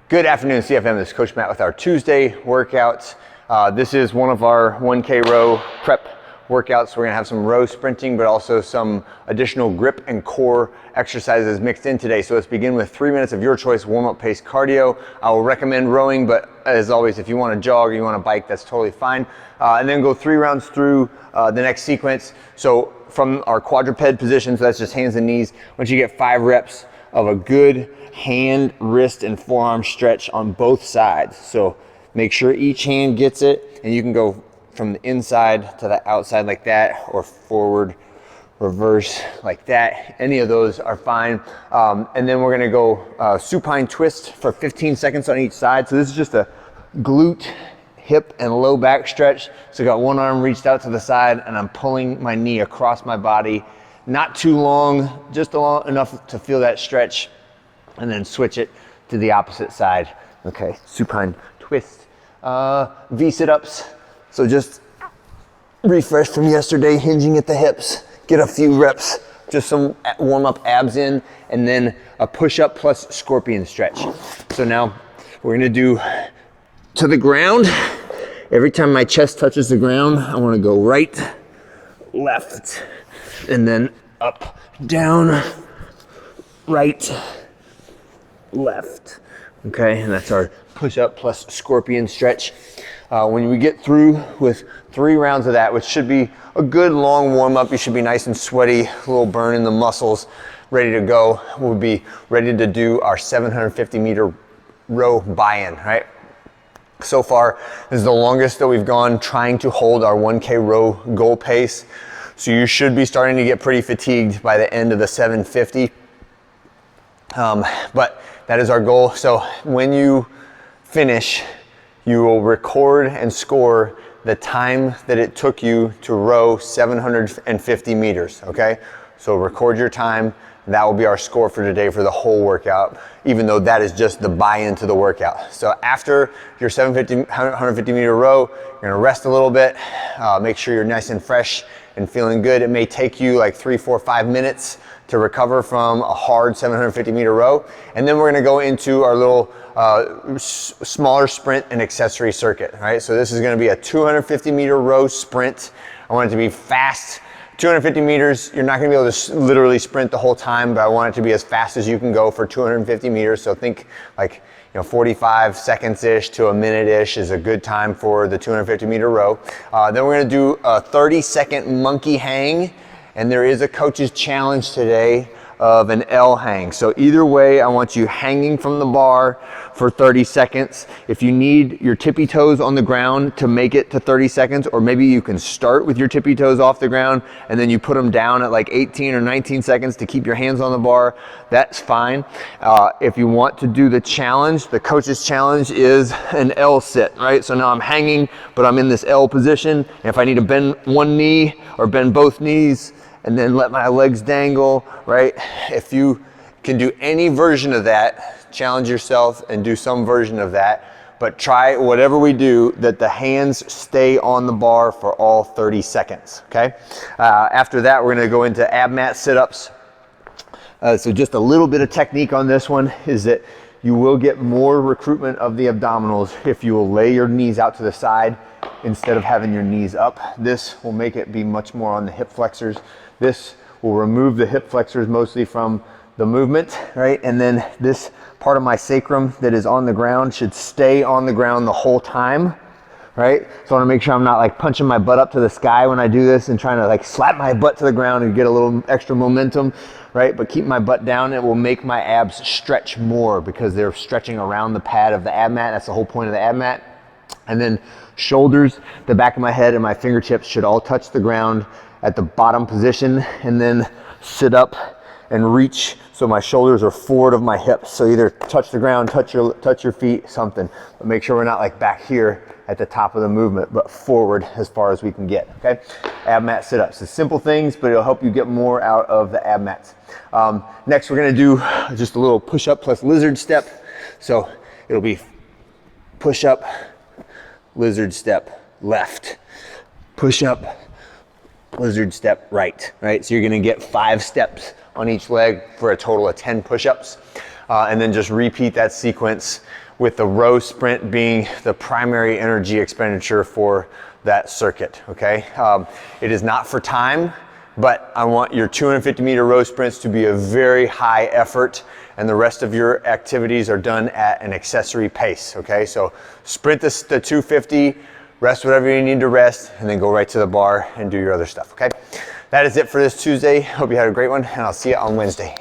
Good afternoon, CFM. This is Coach Matt with our Tuesday workouts. This is one of our 1K row prep workouts. We're gonna have some row sprinting, but also some additional grip and core exercises mixed in today. So let's begin with 3 minutes of your choice warm-up pace cardio. I will recommend rowing, but as always, if you wanna jog or you wanna bike, that's totally fine. And then go 3 rounds through the next sequence. So from our quadruped position, so that's just hands and knees, once you get 5 reps of a good hand, wrist, and forearm stretch on both sides. So make sure each hand gets it, and you can go from the inside to the outside like that, or forward, reverse like that. Any of those are fine. And then we're gonna go supine twist for 15 seconds on each side. So this is just a glute, hip, and low back stretch. So I got one arm reached out to the side, and I'm pulling my knee across my body. Not too long, just long enough to feel that stretch, and then switch it to the opposite side. Okay, supine twist. V sit-ups. So just refresh from yesterday, hinging at the hips. Get a few reps, just some warm-up abs in, and then a push-up plus scorpion stretch. So now we're gonna do to the ground. Every time my chest touches the ground, I wanna go right, left, and then up, down, right, left. Okay, and that's our push-up plus scorpion stretch. When we get through with 3 rounds of that, which should be a good long warm-up, you should be nice and sweaty, a little burn in the muscles, ready to go. We'll be ready to do our 750 meter row buy-in, right? So far, this is the longest that we've gone trying to hold our 1K row goal pace. So you should be starting to get pretty fatigued by the end of the 750. But that is our goal. So when you finish, you will record and score the time that it took you to row 750 meters, okay? So record your time. That will be our score for today for the whole workout, even though that is just the buy-in to the workout. So after your 150 meter row, you're gonna rest a little bit, make sure you're nice and fresh and feeling good. It may take you like 3, 4, 5 minutes to recover from a hard 750 meter row. And then we're gonna go into our little smaller sprint and accessory circuit, right? So this is gonna be a 250 meter row sprint. I want it to be fast. 250 meters, you're not gonna be able to literally sprint the whole time, but I want it to be as fast as you can go for 250 meters. So think like, 45 seconds-ish to a minute-ish is a good time for the 250 meter row. Then we're gonna do a 30-second monkey hang, and there is a coach's challenge today of an L hang. So either way, I want you hanging from the bar for 30 seconds. If you need your tippy toes on the ground to make it to 30 seconds, or maybe you can start with your tippy toes off the ground and then you put them down at like 18 or 19 seconds to keep your hands on the bar, that's fine. If you want to do the challenge, the coach's challenge is an L sit, right? So now I'm hanging, but I'm in this L position. And if I need to bend one knee or bend both knees, and then let my legs dangle, right? If you can do any version of that, challenge yourself and do some version of that, but try whatever we do that the hands stay on the bar for all 30 seconds, okay? After that, we're gonna go into ab mat sit-ups. So just a little bit of technique on this one is that you will get more recruitment of the abdominals if you will lay your knees out to the side instead of having your knees up. This will make it be much more on the hip flexors. This will remove the hip flexors mostly from the movement, right? And then this part of my sacrum that is on the ground should stay on the ground the whole time, right? So I wanna make sure I'm not like punching my butt up to the sky when I do this and trying to like slap my butt to the ground and get a little extra momentum, right? But keep my butt down. It will make my abs stretch more because they're stretching around the pad of the ab mat. That's the whole point of the ab mat. And then shoulders, the back of my head and my fingertips should all touch the ground at the bottom position, and then sit up and reach so my shoulders are forward of my hips. So either touch the ground, touch your feet, something. But make sure we're not like back here at the top of the movement, but forward as far as we can get, okay? Ab mat sit-ups. It's simple things, but it'll help you get more out of the ab mats. Next, we're gonna do just a little push-up plus lizard step. So it'll be push-up, lizard step, left. Push-up, lizard step, right? So you're gonna get 5 steps on each leg for a total of 10 push-ups. and then just repeat that sequence with the row sprint being the primary energy expenditure for that circuit, okay? It is not for time, but I want your 250 meter row sprints to be a very high effort, and the rest of your activities are done at an accessory pace, okay? So sprint the 250, rest whatever you need to rest, and then go right to the bar and do your other stuff, okay? That is it for this Tuesday. Hope you had a great one, and I'll see you on Wednesday.